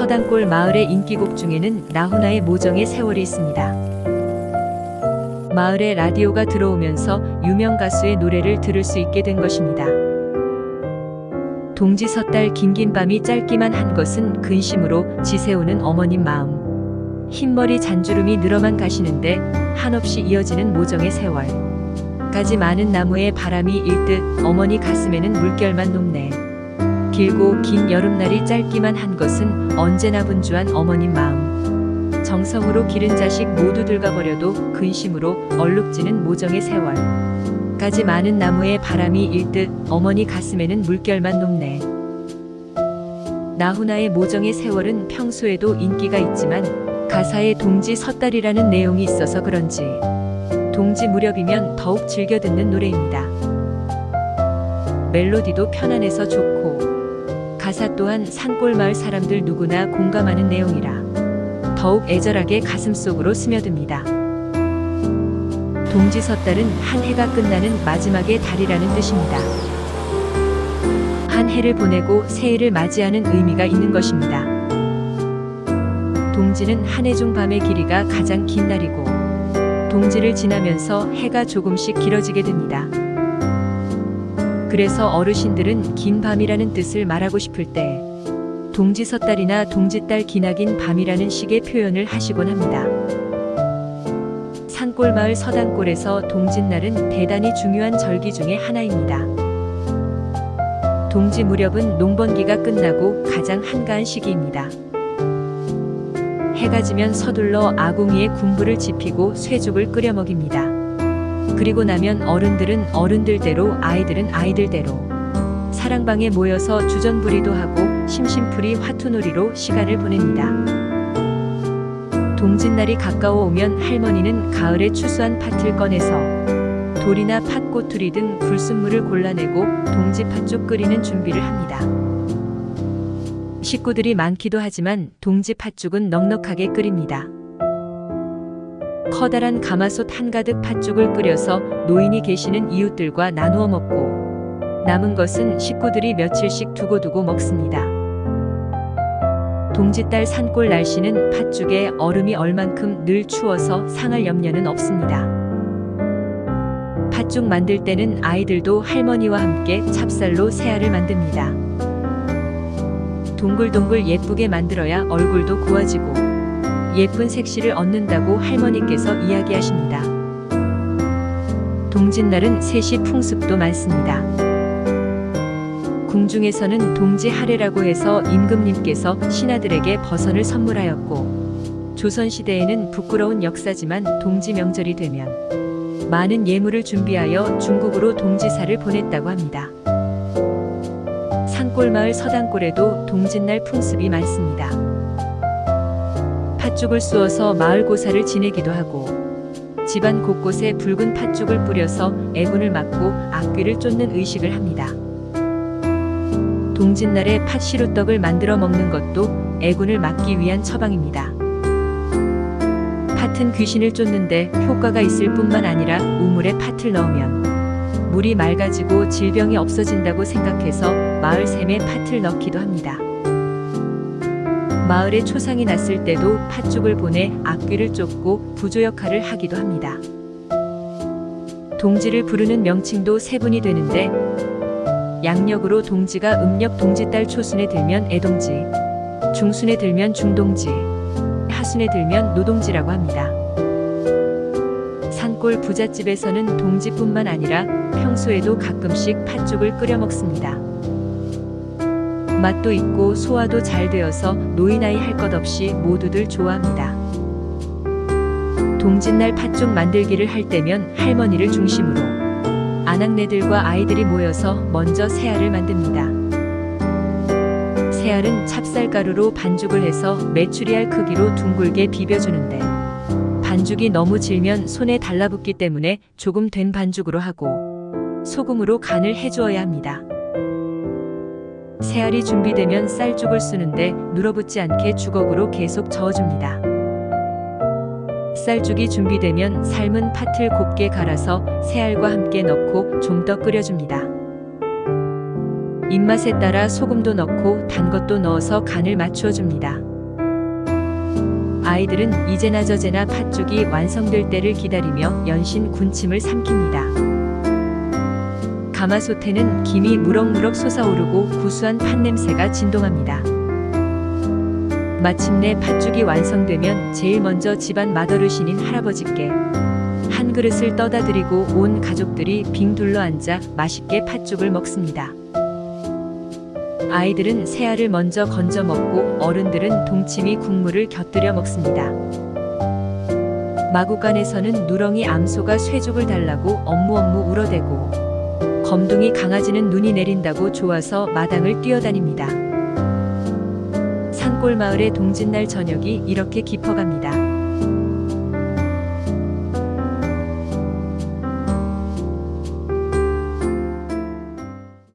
서당골 마을의 인기곡 중에는 나훈아의 모정의 세월이 있습니다. 마을에 라디오가 들어오면서 유명 가수의 노래를 들을 수 있게 된 것입니다. 동지 섣달 긴긴 밤이 짧기만 한 것은 근심으로 지새우는 어머님 마음. 흰머리 잔주름이 늘어만 가시는데 한없이 이어지는 모정의 세월. 가지 많은 나무에 바람이 일 듯 어머니 가슴에는 물결만 녹네. 길고 긴 여름날이 짧기만 한 것은 언제나 분주한 어머님 마음. 정성으로 기른 자식 모두 들가버려도 근심으로 얼룩지는 모정의 세월. 가지 많은 나무에 바람이 일 듯 어머니 가슴에는 물결만 녹네. 나훈아의 모정의 세월은 평소에도 인기가 있지만 가사에 동지 섣달이라는 내용이 있어서 그런지 동지 무렵이면 더욱 즐겨 듣는 노래입니다. 멜로디도 편안해서 좋고 가사 또한 산골 마을 사람들 누구나 공감하는 내용이라 더욱 애절하게 가슴속으로 스며듭니다. 동지 섣달은 한 해가 끝나는 마지막의 달이라는 뜻입니다. 한 해를 보내고 새해를 맞이하는 의미가 있는 것입니다. 동지는 한 해 중 밤의 길이가 가장 긴 날이고 동지를 지나면서 해가 조금씩 길어지게 됩니다. 그래서 어르신들은 긴 밤이라는 뜻을 말하고 싶을 때 동지 섣달이나 동지달 기나긴 밤이라는 식의 표현을 하시곤 합니다. 산골 마을 서당골에서 동짓날은 대단히 중요한 절기 중의 하나입니다. 동지 무렵은 농번기가 끝나고 가장 한가한 시기입니다. 해가 지면 서둘러 아궁이에 군부를 지피고 쇠죽을 끓여 먹입니다. 그리고 나면 어른들은 어른들대로 아이들은 아이들대로 사랑방에 모여서 주전부리도 하고 심심풀이 화투놀이로 시간을 보냅니다. 동짓날이 가까워 오면 할머니는 가을에 추수한 팥을 꺼내서 돌이나 팥꼬투리 등 불순물을 골라내고 동지 팥죽 끓이는 준비를 합니다. 식구들이 많기도 하지만 동지 팥죽은 넉넉하게 끓입니다. 커다란 가마솥 한가득 팥죽을 끓여서 노인이 계시는 이웃들과 나누어 먹고 남은 것은 식구들이 며칠씩 두고두고 먹습니다. 동짓달 산골 날씨는 팥죽에 얼음이 얼만큼 늘 추워서 상할 염려는 없습니다. 팥죽 만들 때는 아이들도 할머니와 함께 찹쌀로 새알을 만듭니다. 동글동글 예쁘게 만들어야 얼굴도 고와지고 예쁜 색시를 얻는다고 할머니께서 이야기하십니다. 동짓날은 셋이 풍습도 많습니다. 궁중에서는 동지 하례라고 해서 임금님께서 신하들에게 버선을 선물하였고 조선시대에는 부끄러운 역사지만 동지 명절이 되면 많은 예물을 준비하여 중국으로 동지사를 보냈다고 합니다. 산골마을 서당골에도 동짓날 풍습이 많습니다. 팥죽을 쑤어서 마을 고사를 지내기도 하고 집안 곳곳에 붉은 팥죽을 뿌려서 애군을 막고 악귀를 쫓는 의식을 합니다. 동짓날에 팥시루떡을 만들어 먹는 것도 애군을 막기 위한 처방입니다. 팥은 귀신을 쫓는데 효과가 있을 뿐만 아니라 우물에 팥을 넣으면 물이 맑아지고 질병이 없어진다고 생각해서 마을 샘에 팥을 넣기도 합니다. 마을에 초상이 났을 때도 팥죽을 보내 악귀를 쫓고 부조 역할을 하기도 합니다. 동지를 부르는 명칭도 세 분이 되는데 양력으로 동지가 음력 동짓달 초순에 들면 애동지, 중순에 들면 중동지, 하순에 들면 노동지라고 합니다. 산골 부잣집에서는 동지뿐만 아니라 평소에도 가끔씩 팥죽을 끓여 먹습니다. 맛도 있고 소화도 잘 되어서 노인 아이 할 것 없이 모두들 좋아합니다. 동짓날 팥죽 만들기를 할 때면 할머니를 중심으로 아낙네들과 아이들이 모여서 먼저 새알을 만듭니다. 새알은 찹쌀가루로 반죽을 해서 메추리알 크기로 둥글게 비벼주는데 반죽이 너무 질면 손에 달라붙기 때문에 조금 된 반죽으로 하고 소금으로 간을 해주어야 합니다. 새알이 준비되면 쌀죽을 쓰는데 눌어붙지 않게 주걱으로 계속 저어줍니다. 쌀죽이 준비되면 삶은 팥을 곱게 갈아서 새알과 함께 넣고 좀 더 끓여줍니다. 입맛에 따라 소금도 넣고 단 것도 넣어서 간을 맞추어 줍니다. 아이들은 이제나 저제나 팥죽이 완성될 때를 기다리며 연신 군침을 삼킵니다. 가마솥에는 김이 무럭무럭 솟아오르고 구수한 팥냄새가 진동합니다. 마침내 팥죽이 완성되면 제일 먼저 집안 맏어르신인 할아버지께 한 그릇을 떠다 드리고 온 가족들이 빙 둘러앉아 맛있게 팥죽을 먹습니다. 아이들은 새알을 먼저 건져 먹고 어른들은 동치미 국물을 곁들여 먹습니다. 마구간에서는 누렁이 암소가 쇠죽을 달라고 엄무 울어대고 검둥이 강아지는 눈이 내린다고 좋아서 마당을 뛰어다닙니다. 산골 마을의 동짓날 저녁이 이렇게 깊어갑니다.